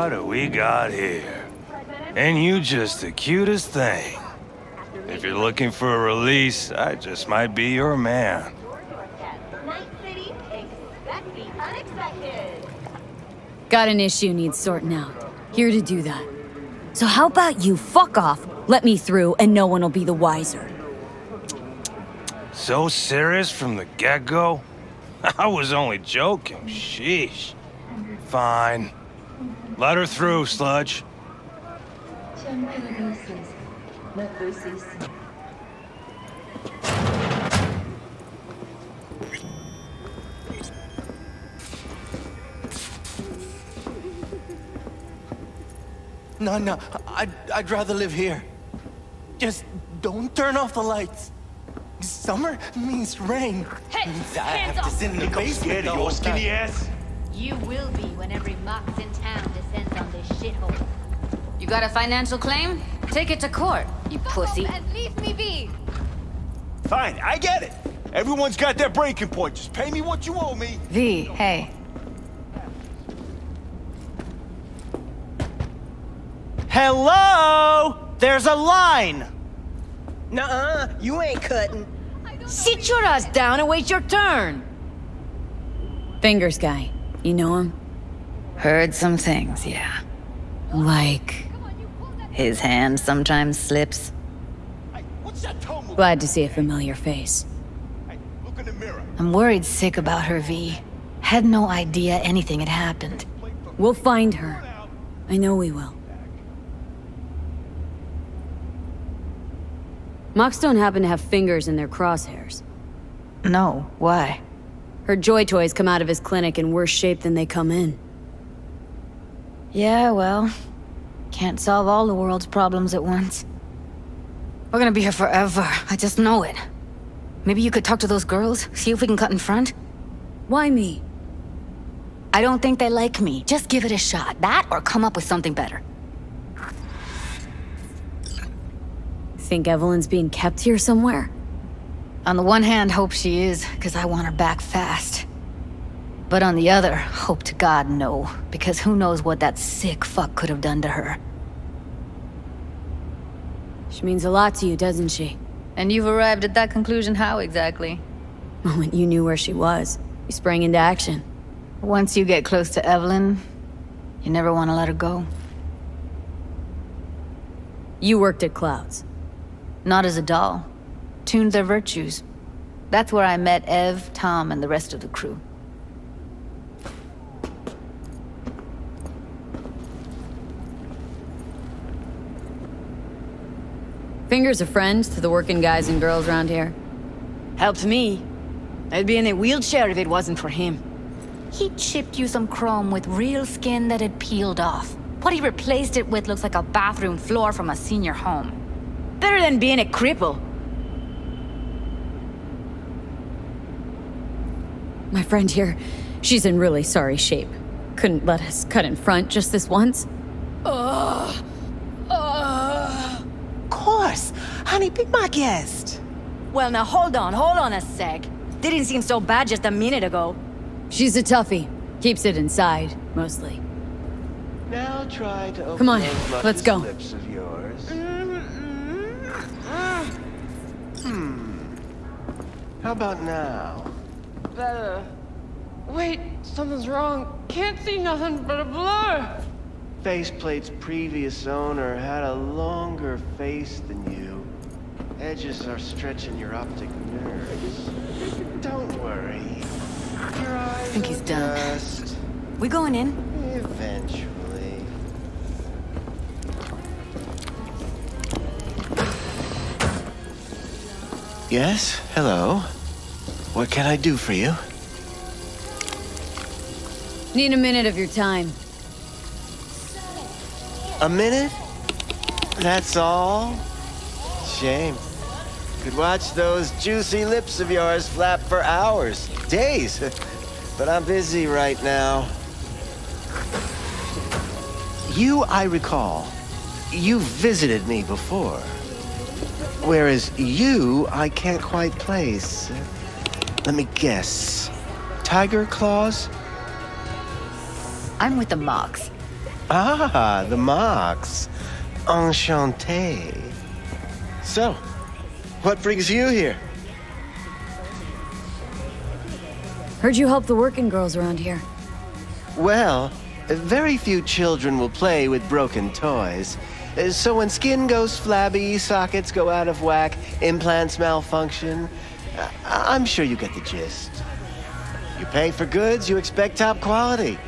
what do we got here? And you just the cutest thing. If you're looking for a release, I just might be your man. Got an issue needs sorting out. Here to do that. So how about you fuck off, let me through, and no one will be the wiser. So serious from the get-go? I was only joking, sheesh. Fine. Let her through, Sludge. No, I'd rather live here. Just don't turn off the lights. Summer means rain. Hey, I hands have to off. sit in the basement the whole skinny time. ass. You will be when every mox in town descends on this shithole. You got a financial claim? Take it to court, you pussy. And leave me be. Fine, I get it. Everyone's got their breaking point. Just pay me what you owe me. V, hey. Hello? There's a line! Nuh-uh, you ain't cutting. Sit your ass down and wait your turn. Fingers guy. You know him? Heard some things, yeah. Like, his hand sometimes slips. Hey, what's that tone move? Glad to see a familiar face. Hey, look in the mirror. I'm worried sick about her, V. Had no idea anything had happened. We'll find her. I know we will. Mox don't happen to have fingers in their crosshairs. No, why? Her joy toys come out of his clinic in worse shape than they come in. Yeah, well, can't solve all the world's problems at once. We're gonna be here forever, I just know it. Maybe you could talk to those girls, see if we can cut in front? Why me? I don't think they like me. Just give it a shot. That or come up with something better. Think Evelyn's being kept here somewhere? On the one hand, hope she is, because I want her back fast. But on the other, hope to God no, because who knows what that sick fuck could have done to her. She means a lot to you, doesn't she? And you've arrived at that conclusion how exactly? The moment you knew where she was, you sprang into action. Once you get close to Evelyn, you never want to let her go. You worked at Clouds. Not as a doll. Tuned their virtues. That's where I met Ev, Tom, and the rest of the crew. Fingers a friend to the working guys and girls around here. Helped me. I'd be in a wheelchair if it wasn't for him. He chipped you some chrome with real skin that had peeled off. What he replaced it with looks like a bathroom floor from a senior home. Better than being a cripple. My friend here, she's in really sorry shape. Couldn't let us cut in front just this once. Of course. Honey, be my guest. Well, now hold on a sec. Didn't seem so bad just a minute ago. She's a toughie. Keeps it inside, mostly. Now try to open Come on, those luscious let's go. lips of yours. How about now? Better. Wait, something's wrong. Can't see nothing but a blur. Faceplate's previous owner had a longer face than you. Edges are stretching your optic nerves. Don't worry. Your eyes I think he's done. adjust We going in? eventually. Yes, hello. What can I do for you? Need a minute of your time. A minute? That's all? Shame. Could watch those juicy lips of yours flap for hours, days. But I'm busy right now. You, I recall, you visited me before. Whereas you, I can't quite place. Let me guess. Tiger claws? I'm with the Mox. Ah, the Mox. Enchanté. So, what brings you here? Heard you help the working girls around here. Well, very few children will play with broken toys. So when skin goes flabby, sockets go out of whack, implants malfunction, I'm sure you get the gist. You pay for goods, you expect top quality.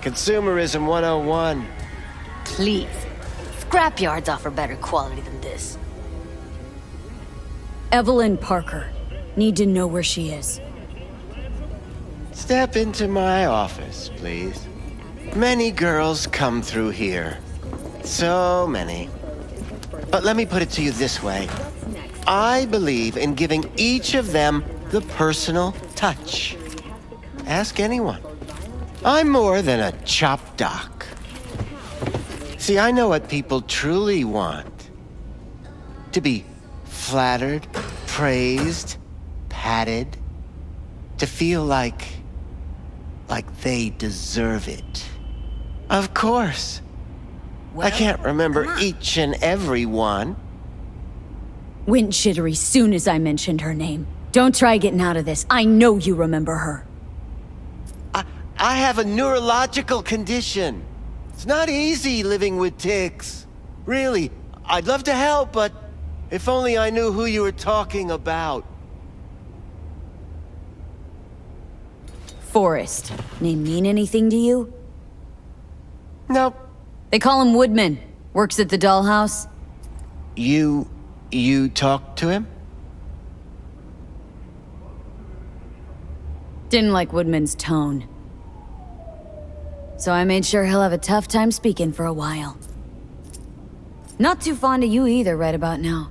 Consumerism 101. Please. Scrapyards offer better quality than this. Evelyn Parker. Need to know where she is. Step into my office, please. Many girls come through here. So many. But let me put it to you this way. I believe in giving each of them the personal touch. Ask anyone. I'm more than a chop doc. See, I know what people truly want. To be flattered, praised, patted. To feel like they deserve it. Of course. I can't remember each and every one. Went jittery soon as I mentioned her name. Don't try getting out of this. I know you remember her. I have a neurological condition. It's not easy living with tics. Really, I'd love to help, but if only I knew who you were talking about. Forrest. Name mean anything to you? Nope. They call him Woodman. Works at the dollhouse. You talked to him? Didn't like Woodman's tone. So I made sure he'll have a tough time speaking for a while. Not too fond of you either right about now.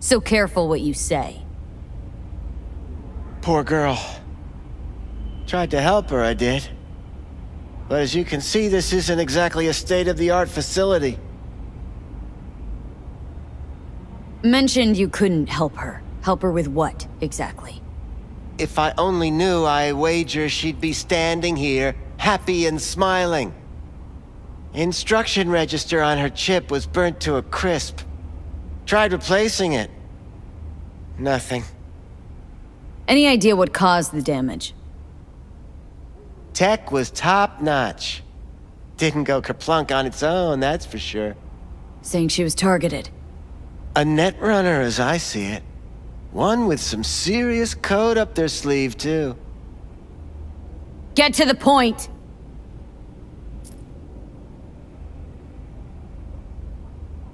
So careful what you say. Poor girl. Tried to help her, I did. But as you can see, this isn't exactly a state-of-the-art facility. Mentioned you couldn't help her. Help her with what, exactly? If I only knew, I wager she'd be standing here, happy and smiling. Instruction register on her chip was burnt to a crisp. Tried replacing it. Nothing. Any idea what caused the damage? Tech was top-notch. Didn't go kerplunk on its own, that's for sure. Saying she was targeted. A netrunner, as I see it. One with some serious code up their sleeve, too. Get to the point!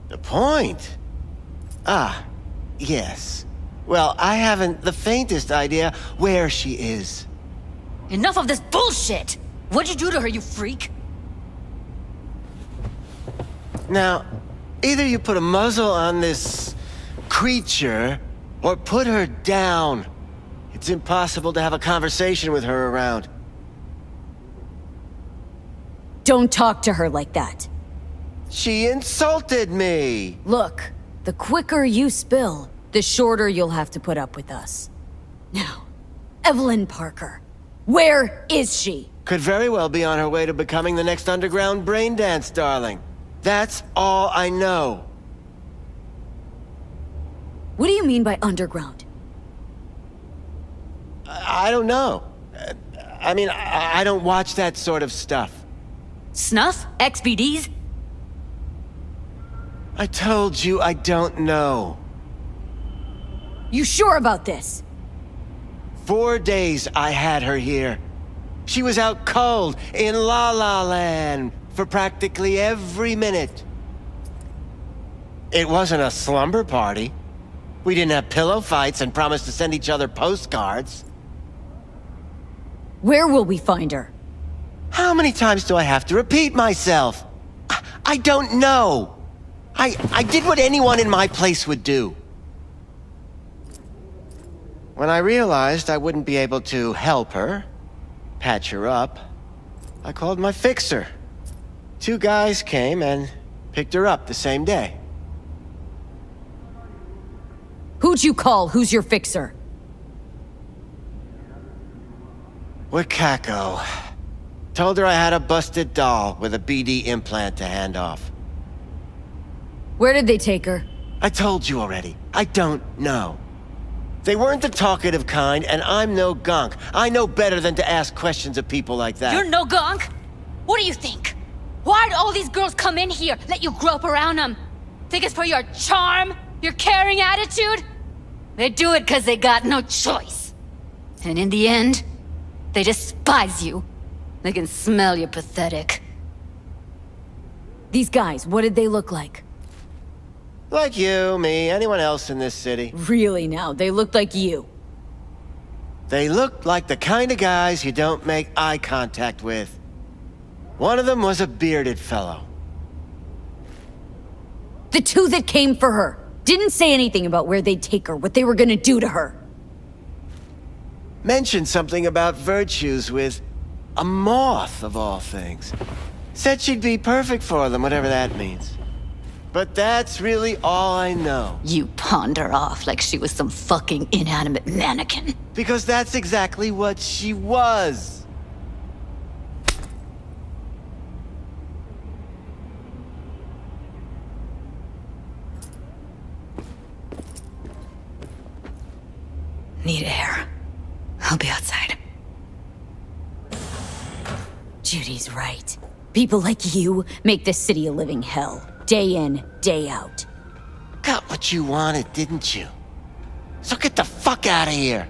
The point? Ah, yes. Well, I haven't the faintest idea where she is. Enough of this bullshit! What'd you do to her, you freak? Now, either you put a muzzle on this creature, or put her down. It's impossible to have a conversation with her around. Don't talk to her like that. She insulted me! Look, the quicker you spill, the shorter you'll have to put up with us. Now, Evelyn Parker. Where is she? Could very well be on her way to becoming the next underground braindance darling. That's all I know. What do you mean by underground? I don't know. I mean, I don't watch that sort of stuff. Snuff? XBDs? I told you I don't know. You sure about this? 4 days I had her here. She was out cold in La La Land for practically every minute. It wasn't a slumber party. We didn't have pillow fights and promised to send each other postcards. Where will we find her? How many times do I have to repeat myself? I don't know. I did what anyone in my place would do. When I realized I wouldn't be able to help her, patch her up, I called my fixer. 2 guys came and picked her up the same day. Who'd you call? Who's your fixer? Wakako. Told her I had a busted doll with a BD implant to hand off. Where did they take her? I told you already. I don't know. They weren't the talkative kind, and I'm no gonk. I know better than to ask questions of people like that. You're no gonk? What do you think? Why'd all these girls come in here, let you grope around them? Think it's for your charm? Your caring attitude? They do it because they got no choice. And in the end, they despise you. They can smell you're pathetic. These guys, what did they look like? Like you, me, anyone else in this city. Really now, they looked like you. They looked like the kind of guys you don't make eye contact with. One of them was a bearded fellow. The two that came for her didn't say anything about where they'd take her, what they were gonna do to her. Mentioned something about virtues with a moth, of all things. Said she'd be perfect for them, whatever that means. But that's really all I know. You pawned her off like she was some fucking inanimate mannequin. Because that's exactly what she was. Need air. I'll be outside. Judy's right. People like you make this city a living hell. Day in, day out. Got what you wanted, didn't you? So get the fuck out of here.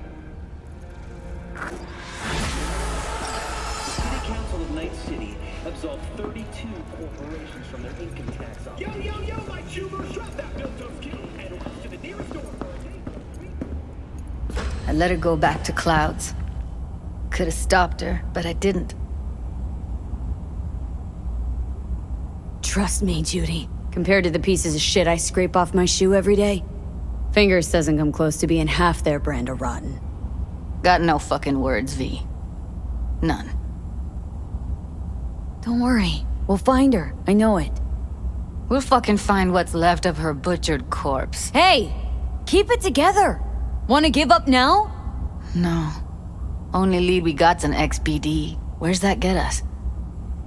City Council of Night City absolved 32 corporations from their income tax obligations. Yo, my Chuber, shut that built-up skill and rush to the nearest store for a day. I let her go back to Clouds. Could have stopped her, but I didn't. Trust me, Judy. Compared to the pieces of shit I scrape off my shoe every day, Fingers doesn't come close to being half their brand of rotten. Got no fucking words, V. None. Don't worry. We'll find her. I know it. We'll fucking find what's left of her butchered corpse. Hey! Keep it together! Wanna give up now? No. Only lead we got's an XBD. Where's that get us?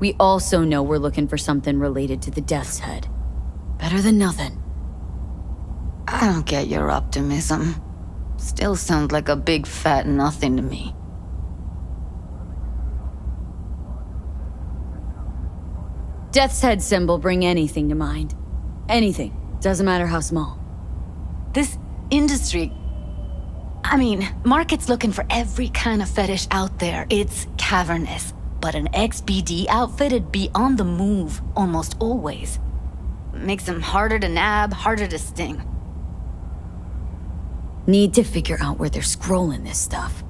We also know we're looking for something related to the Death's Head. Better than nothing. I don't get your optimism. Still sounds like a big fat nothing to me. Death's Head symbol bring anything to mind. Anything. Doesn't matter how small. This industry... I mean, market's looking for every kind of fetish out there. It's cavernous. But an XBD outfit'd be on the move, almost always. Makes them harder to nab, harder to sting. Need to figure out where they're scrolling this stuff.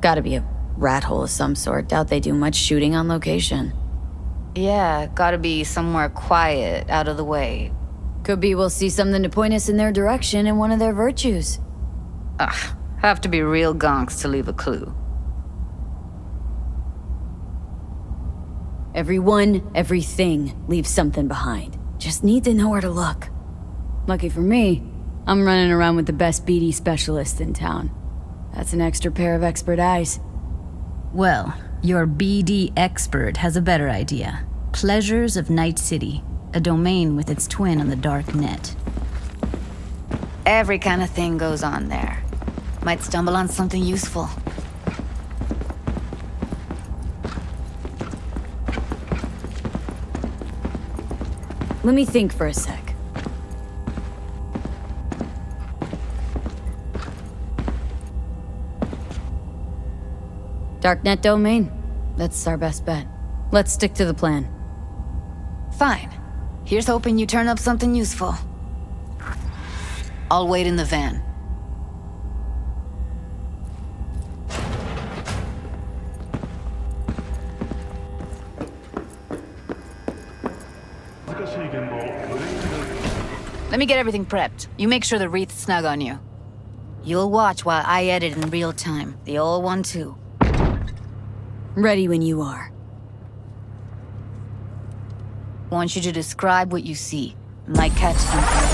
Gotta be a rat hole of some sort. Doubt they do much shooting on location. Yeah, gotta be somewhere quiet, out of the way. Could be we'll see something to point us in their direction in one of their virtues. Ugh, have to be real gonks to leave a clue. Everyone, everything leaves something behind. Just need to know where to look. Lucky for me, I'm running around with the best BD specialist in town. That's an extra pair of expert eyes. Well, your BD expert has a better idea. Pleasures of Night City, a domain with its twin on the dark net. Every kind of thing goes on there. Might stumble on something useful. Let me think for a sec. Darknet domain. That's our best bet. Let's stick to the plan. Fine. Here's hoping you turn up something useful. I'll wait in the van. Let me get everything prepped. You make sure the wreath's snug on you. You'll watch while I edit in real time. The old one, too. Ready when you are. Want you to describe what you see. Might catch something.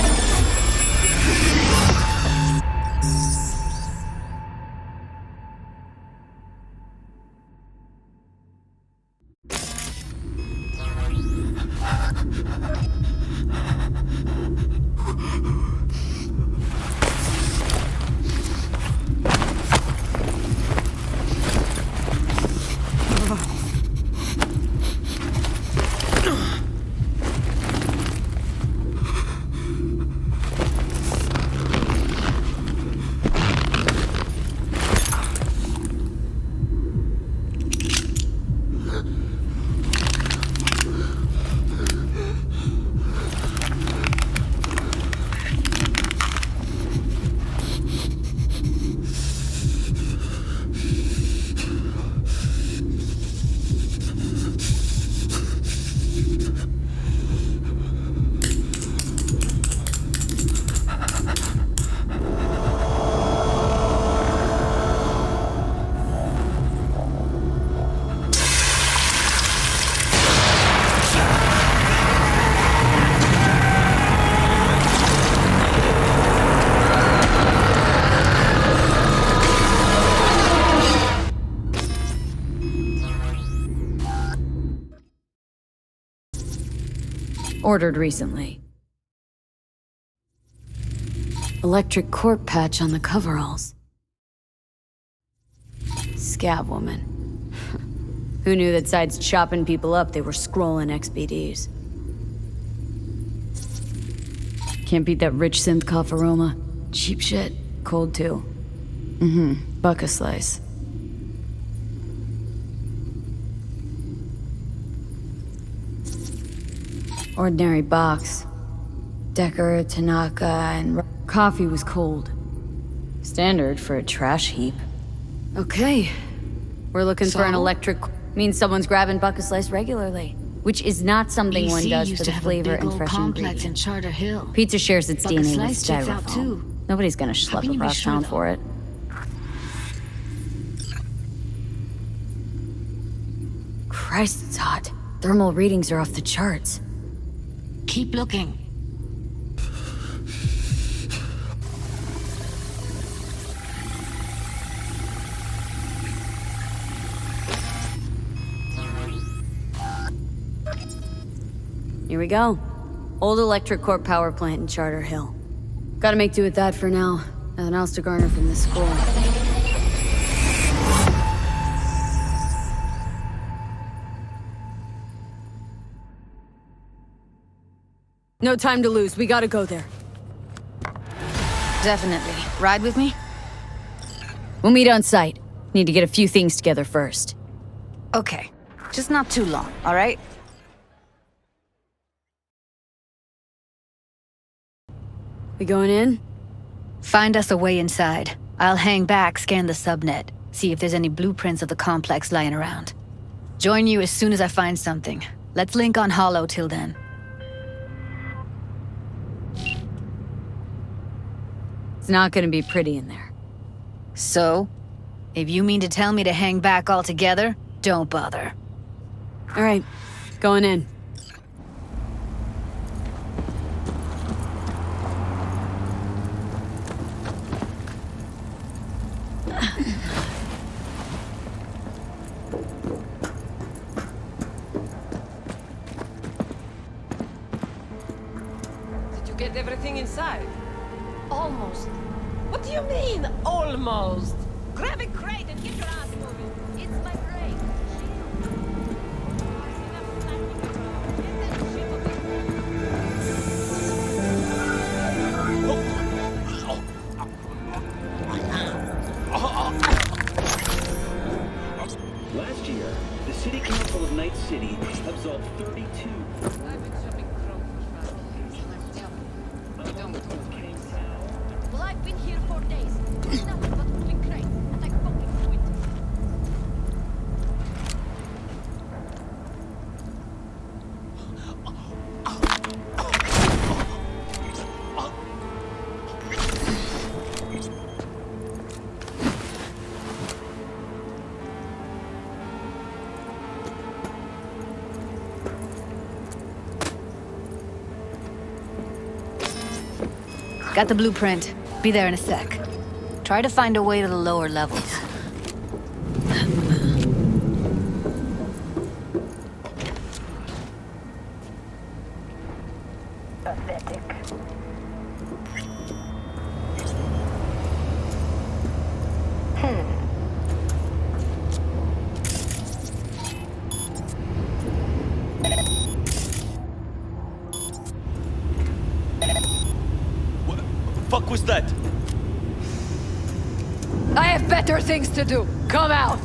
Ordered recently. Electric corp patch on the coveralls. Scab woman. Who knew that besides chopping people up, they were scrolling XBDs? Can't beat that rich synth cough aroma. Cheap shit. Cold too. Buck a slice. Ordinary box. Decker, Tanaka, and coffee was cold. Standard for a trash heap. Okay. We're looking for an electric... Means someone's grabbing buck a slice regularly. Which is not something one does for the flavor and fresh complex ingredients. in Charter Hill. Pizza shares its Buck a DNA with slice checks out styrofoam. too. Nobody's gonna How schlep can you be across sure, town though? for it. Christ, it's hot. Thermal readings are off the charts. Keep looking. Here we go. Old electric corp power plant in Charter Hill. Gotta make do with that for now. Nothing else to garner from this school. No time to lose. We gotta go there. Definitely. Ride with me? We'll meet on site. Need to get a few things together first. Okay. Just not too long, all right? We going in? Find us a way inside. I'll hang back, scan the subnet, see if there's any blueprints of the complex lying around. Join you as soon as I find something. Let's link on Hollow till then. It's not gonna be pretty in there. So? If you mean to tell me to hang back altogether, don't bother. All right, going in. Did you get everything inside? Almost. What do you mean, almost? Grab a crate and get your ass moving. It's my brain. Last year, the City Council of Night City absolved 32. I've been shopping Chrome for Well, I've been here 4 days. Doing nothing but moving crates, and I fucking quit. Got the blueprint. Be there in a sec. Try to find a way to the lower levels. Pathetic. What fuck was that? I have better things to do. Come out!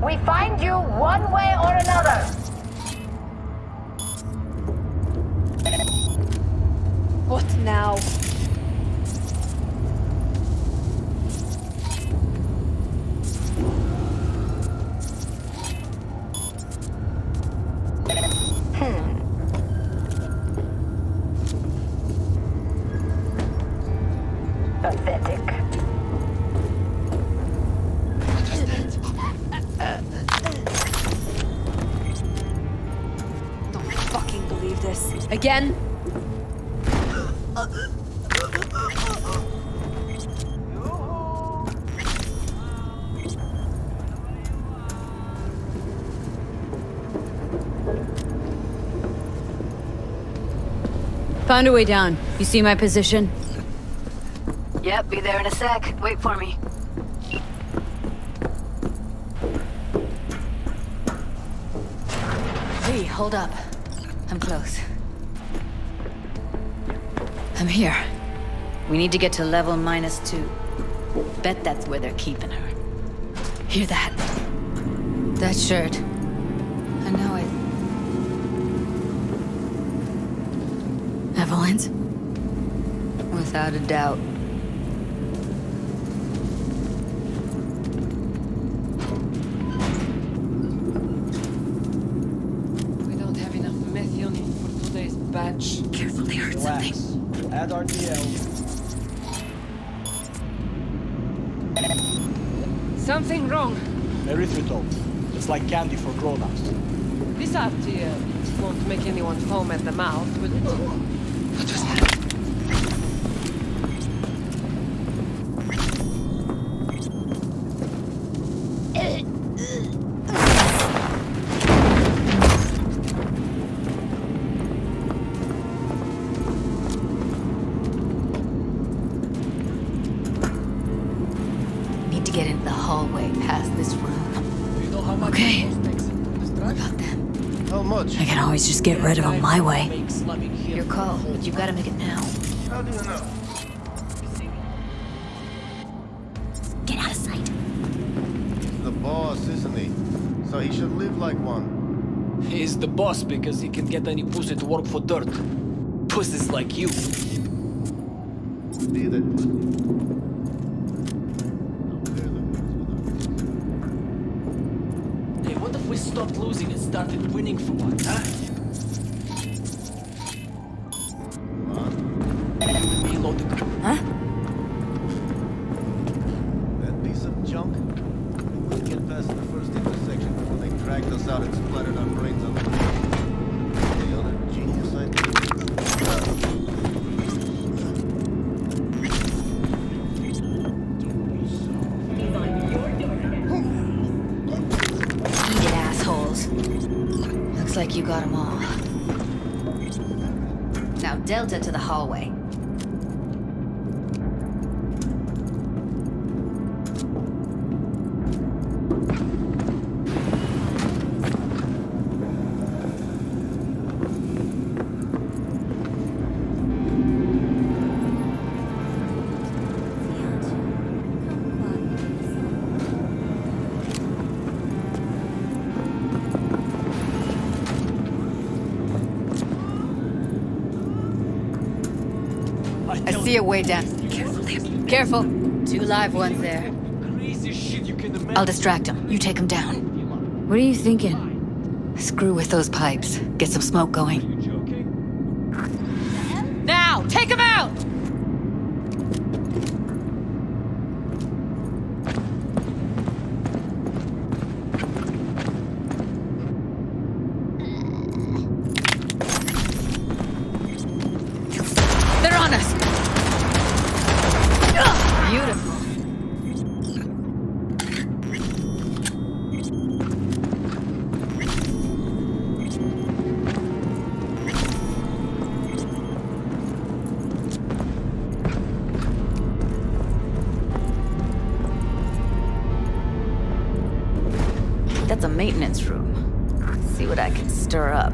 We find you one way or another. What now? Pathetic. Again? Found a way down. You see my position? Yep, be there in a sec. Wait for me. Hey, hold up. I'm close. I'm here. We need to get to level -2. Bet that's where they're keeping her. Hear that? That shirt. I know it. Evelyn's? Without a doubt. We don't have enough methionine for today's batch. Careful, they heard something. Add RTL. Something wrong. Erythritol. It's like candy for grown-ups. This RTL won't make anyone foam at the mouth, will it? What was that? Need to get into the hallway past this room. Okay. What about them? How much? I can always just get rid of them my way. Your call, but you gotta make it now. How do you know? Get out of sight. He's the boss, isn't he? So he should live like one. He's the boss because he can get any pussy to work for dirt. Pussies like you. Be that pussy. Hey, what if we stopped losing and started winning for once, huh? Reload the gun. Huh? That piece of junk? We wouldn't get past the first intersection before they dragged us out and splattered our brains on the ground. The other genius idea. Eat it, assholes. Looks like you got them all. Now Delta to the hallway. I see a way down. Careful. 2 live ones there. Crazy shit you can imagine. I'll distract them. You take them down. What are you thinking? Screw with those pipes. Get some smoke going. You joking? Now, take him out! They're on us! Beautiful. That's a maintenance room. See what I can stir up.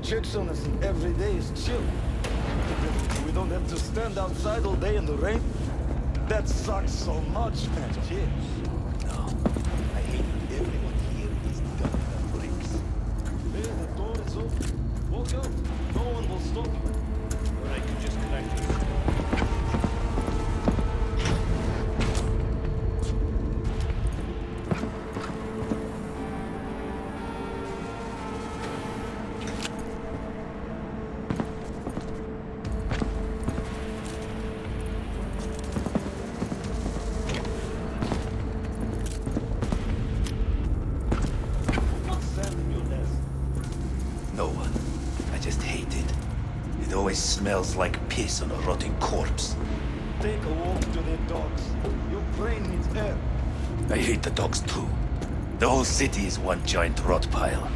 checks on us and every day is chill. We don't have to stand outside all day in the rain. That sucks so much, man. Yeah. No, I hate everyone here is done with bricks. Hey, the door is open. Walk out. No one will stop you. Or I could just connect it. Smells like piss on a rotting corpse. Take a walk to the dogs. Your brain needs air. I hate the dogs too. The whole city is one giant rot pile.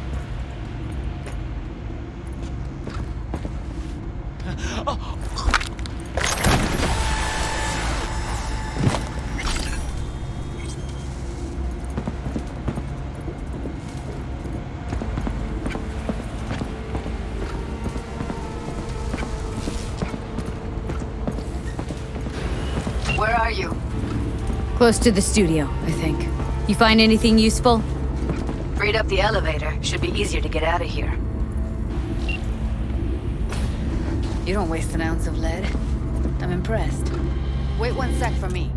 Where are you? Close to the studio, I think. You find anything useful? Freed up the elevator. Should be easier to get out of here. You don't waste an ounce of lead. I'm impressed. Wait 1 sec for me.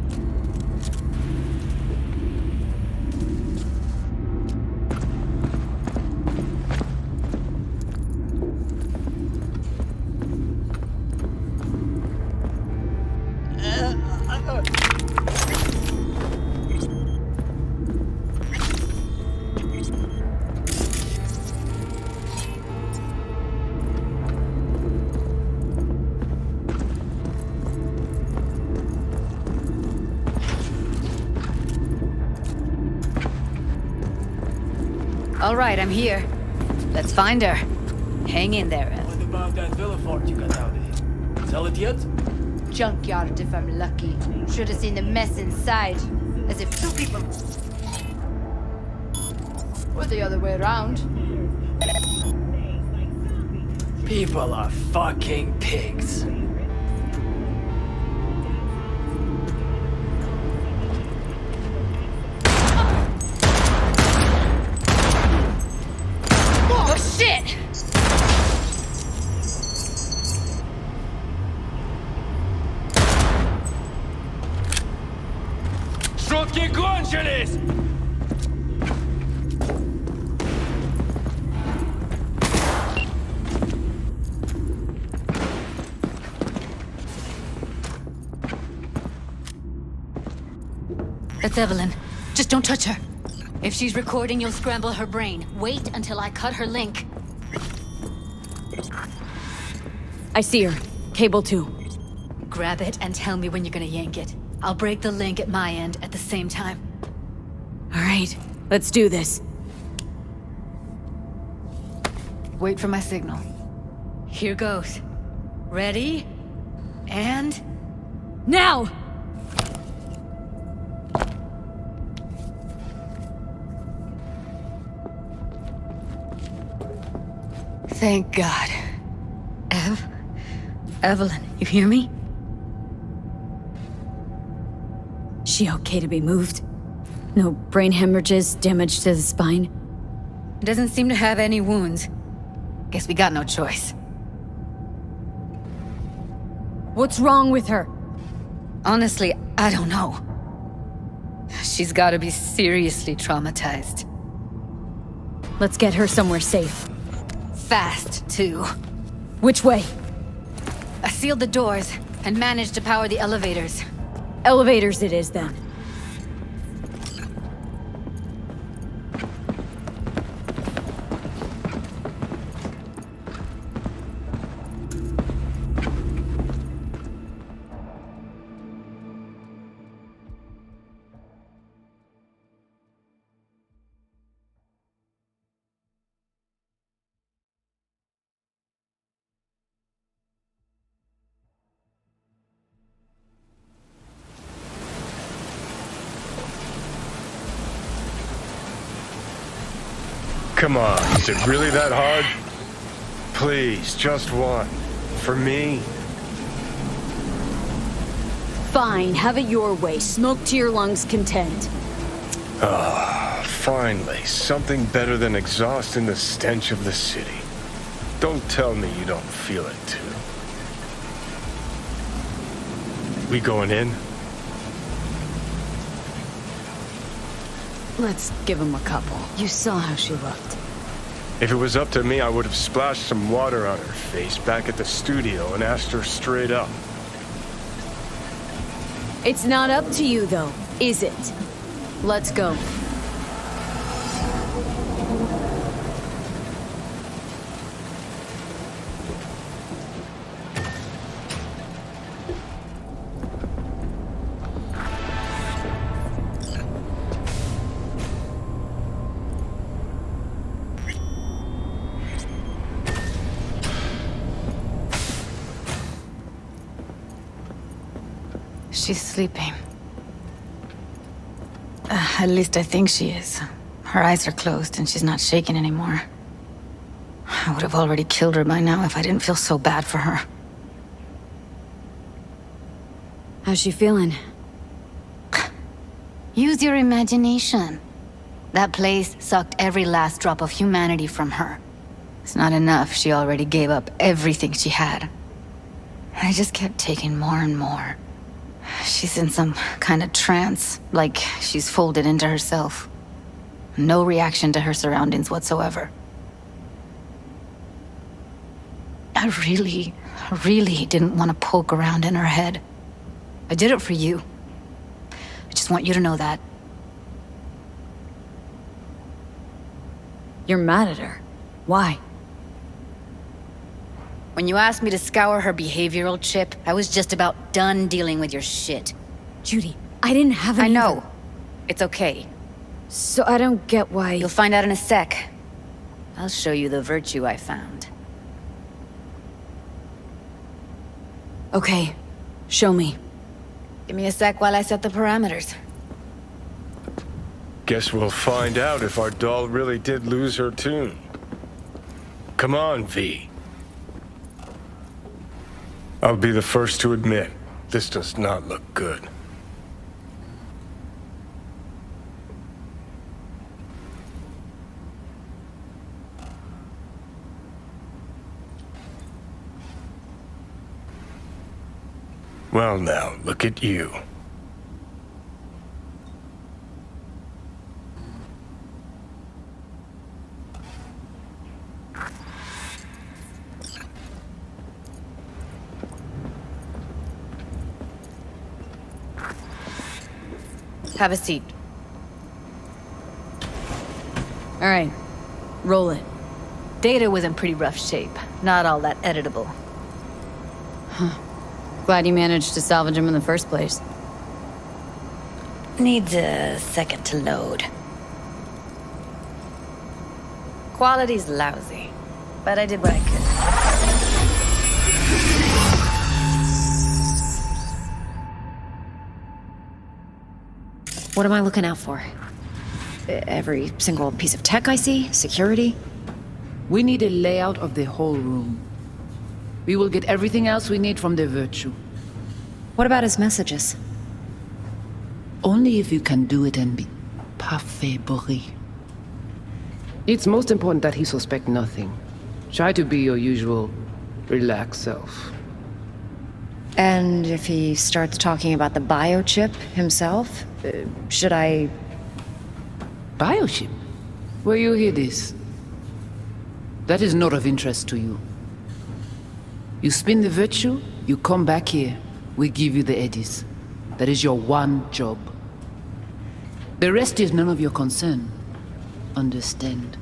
All right, I'm here. Let's find her. Hang in there, Ev. What about that villa fort you got out of here? Sell it yet? Junkyard if I'm lucky. Should have seen the mess inside. As if two people... Or the other way around. People are fucking pigs. Oh, shit! Шутки кончились! That's Evelyn. Just don't touch her. If she's recording, you'll scramble her brain. Wait until I cut her link. I see her. Cable 2. Grab it and tell me when you're gonna yank it. I'll break the link at my end at the same time. All right, let's do this. Wait for my signal. Here goes. Ready? And... Now! Thank God. Evelyn, you hear me? She okay to be moved? No brain hemorrhages, damage to the spine? Doesn't seem to have any wounds. Guess we got no choice. What's wrong with her? Honestly, I don't know. She's gotta be seriously traumatized. Let's get her somewhere safe. Fast, too. Which way? I sealed the doors and managed to power the elevators. Elevators it is, then. Come on, is it really that hard? please, just one. For me? Fine, have it your way. Smoke to your lungs' content. Ah, finally. Something better than exhaust in the stench of the city. Don't tell me you don't feel it, too. We going in? Let's give him a couple. You saw how she looked. If it was up to me, I would have splashed some water on her face back at the studio and asked her straight up. It's not up to you, though, is it? Let's go. She's sleeping. At least I think she is. Her eyes are closed and she's not shaking anymore. I would have already killed her by now if I didn't feel so bad for her. How's she feeling? Use your imagination. That place sucked every last drop of humanity from her. It's not enough, she already gave up everything she had. I just kept taking more and more. She's in some kind of trance, like she's folded into herself. No reaction to her surroundings whatsoever. I really didn't want to poke around in her head. I did it for you. I just want you to know that. You're mad at her. Why? When you asked me to scour her behavioral chip, I was just about done dealing with your shit. Judy, I didn't have any... I know. It's okay. So I don't get why... You'll find out in a sec. I'll show you the virtue I found. Okay. Show me. Give me a sec while I set the parameters. Guess we'll find out if our doll really did lose her tune. Come on, V. I'll be the first to admit, this does not look good. Well now, look at you. Have a seat. All right. Roll it. Data was in pretty rough shape. Not all that editable. Huh. Glad you managed to salvage him in the first place. Needs a second to load. Quality's lousy, but I did what I could. What am I looking out for? Every single piece of tech I see? Security? We need a layout of the whole room. We will get everything else we need from the Virtue. What about his messages? Only if you can do it and be parfait bourré. It's most important that he suspect nothing. Try to be your usual, relaxed self. And if he starts talking about the biochip himself, should I... Biochip? Where you hear this? That is not of interest to you. You spin the Virtue, you come back here, we give you the eddies. That is your one job. The rest is none of your concern. Understand?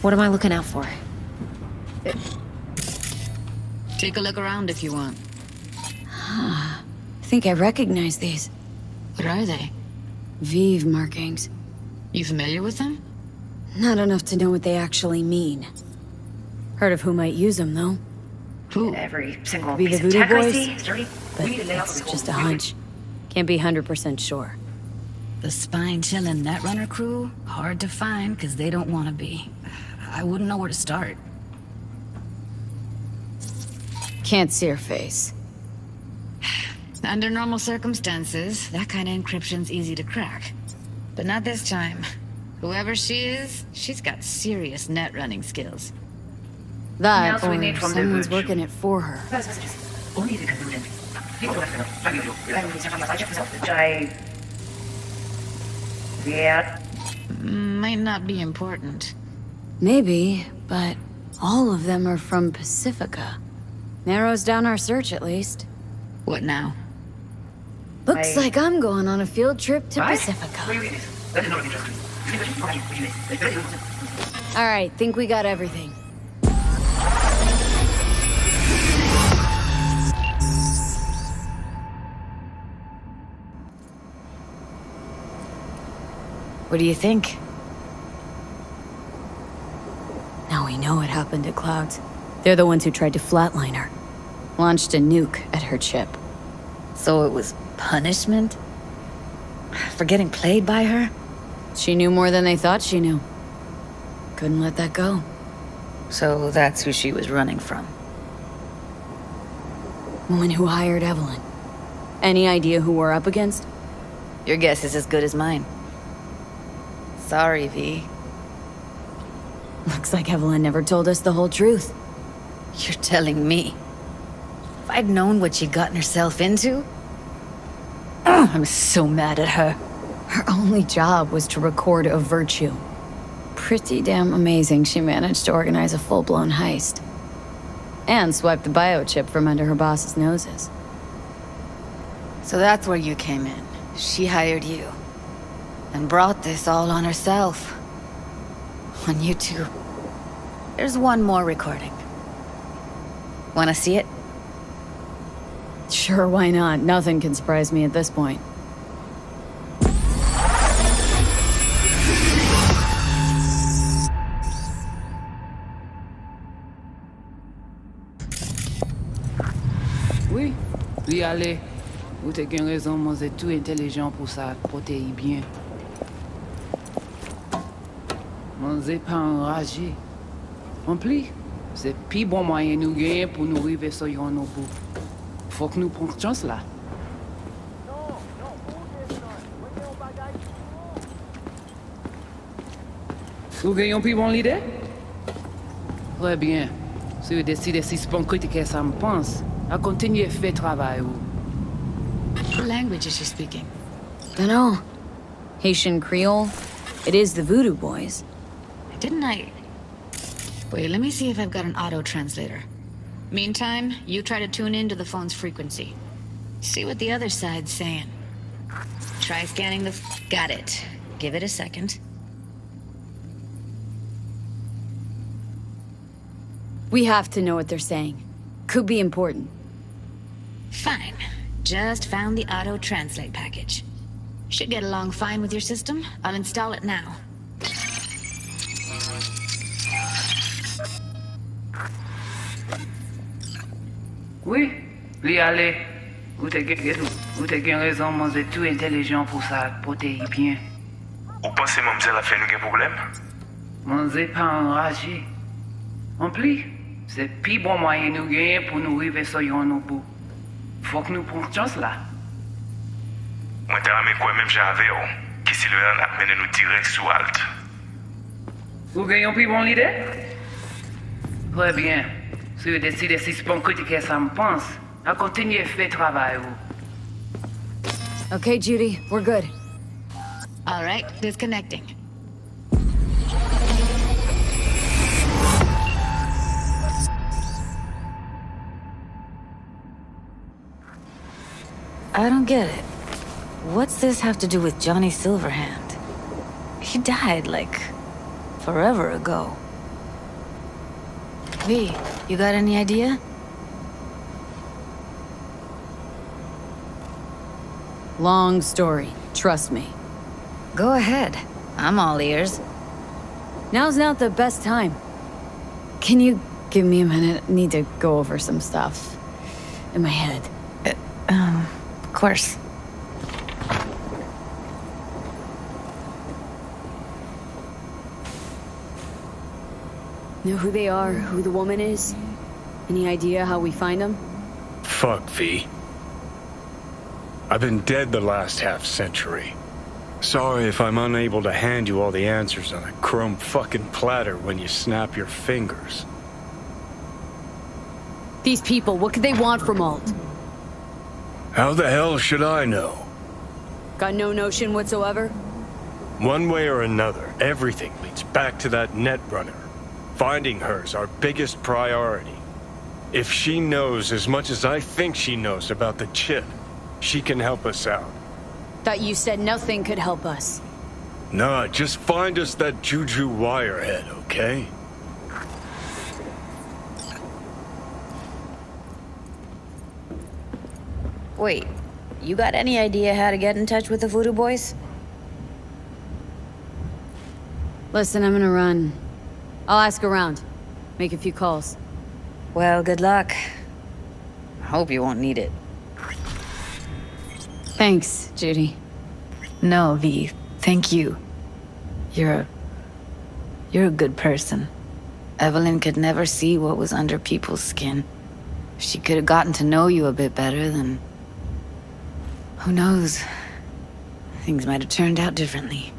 What am I looking out for? Take a look around if you want. I think I recognize these. What are they? Vive markings. You familiar with them? Not enough to know what they actually mean. Heard of who might use them, though. Who? Every single Be the piece of Voodoo tech I Boys? see? But It's just a hunch. Can't be 100% sure. The spine-chilling Netrunner crew? Hard to find, because they don't want to be. I wouldn't know where to start. Can't see her face. Under normal circumstances, that kind of encryption's easy to crack. But not this time. Whoever she is, she's got serious net running skills. That, or someone's working it for her. Yeah. Might not be important. Maybe, but all of them are from Pacifica. Narrows down our search, at least. What now? Looks like I'm going on a field trip to Pacifica. Alright, think we got everything. What do you think? Now we know what happened at Clouds. They're the ones who tried to flatline her. Launched a nuke at her chip. So it was punishment? For getting played by her? She knew more than they thought she knew. Couldn't let that go. So that's who she was running from. Woman who hired Evelyn. Any idea who we're up against? Your guess is as good as mine. Sorry, V. Looks like Evelyn never told us the whole truth. You're telling me? If I'd known what she'd gotten herself into... I'm so mad at her. Her only job was to record a virtue. Pretty damn amazing she managed to organize a full-blown heist. And swipe the biochip from under her boss's noses. So that's where you came in. She hired you. And brought this all on herself. On you two. There's one more recording. Wanna see it? Sure, why not? Nothing can surprise me at this point. Oui, oui, allez. Vous avez bien raison, moi, c'est tout intelligent pour ça, protéger bien. Moi, c'est pas enragé. En plus, c'est plus bon moyen nous gagner pour nous arriver sur Yorinobu. Faut que nous prenions chance là. Vous gagnez plus bon l'idée? Très bien. Si vous décidez si c'est bon critiquer ça me pense, à continuer à faire travail. What language is she speaking? Dunno. Haitian Creole? It is the Voodoo Boys. Didn't I... Wait, let me see if I've got an auto-translator. Meantime, you try to tune into the phone's frequency. See what the other side's saying. Try scanning the... Got it. Give it a second. We have to know what they're saying. Could be important. Fine. Just found the auto-translate package. Should get along fine with your system. I'll install it now. Oui, lui allez. Vous avez bien raison, moi c'est tout intelligent pour ça, protéger bien. Vous pensez mademoiselle a fait nous un problème? Moi c'est pas enragé. En plus, c'est plus bon moyen nous gagner pour nous arriver sur Yorinobu. Faut que nous prenions chance là. Moi t'ai ramé quoi même j'avais, qui Silverhand a mené nous direct sous Alt. Vous gagnez plus bon l'idée? Très bien. Si vous décidez si c'est bon critiquer ça me pense, à continuer à faire travail. Okay, Judy, we're good. All right, disconnecting. I don't get it. What's this have to do with Johnny Silverhand? He died, like, forever ago. V, you got any idea? Long story, trust me. Go ahead. I'm all ears. Now's not the best time. Can you give me a minute? Need to go over some stuff in my head. Of course. Know who they are, who the woman is? Any idea how we find them? Fuck, V. I've been dead the last half-century. Sorry if I'm unable to hand you all the answers on a chrome fucking platter when you snap your fingers. These people, what could they want from Alt? How the hell should I know? Got no notion whatsoever? One way or another, everything leads back to that netrunner. Finding her's our biggest priority. If she knows as much as I think she knows about the chip, she can help us out. Thought you said nothing could help us. Nah, just find us that Juju wirehead, okay? Wait, you got any idea how to get in touch with the Voodoo Boys? Listen, I'm gonna run. I'll ask around. Make a few calls. Well, good luck. I hope you won't need it. Thanks, Judy. No, V. Thank you. You're a good person. Evelyn could never see what was under people's skin. If she could have gotten to know you a bit better, then... who knows? Things might have turned out differently.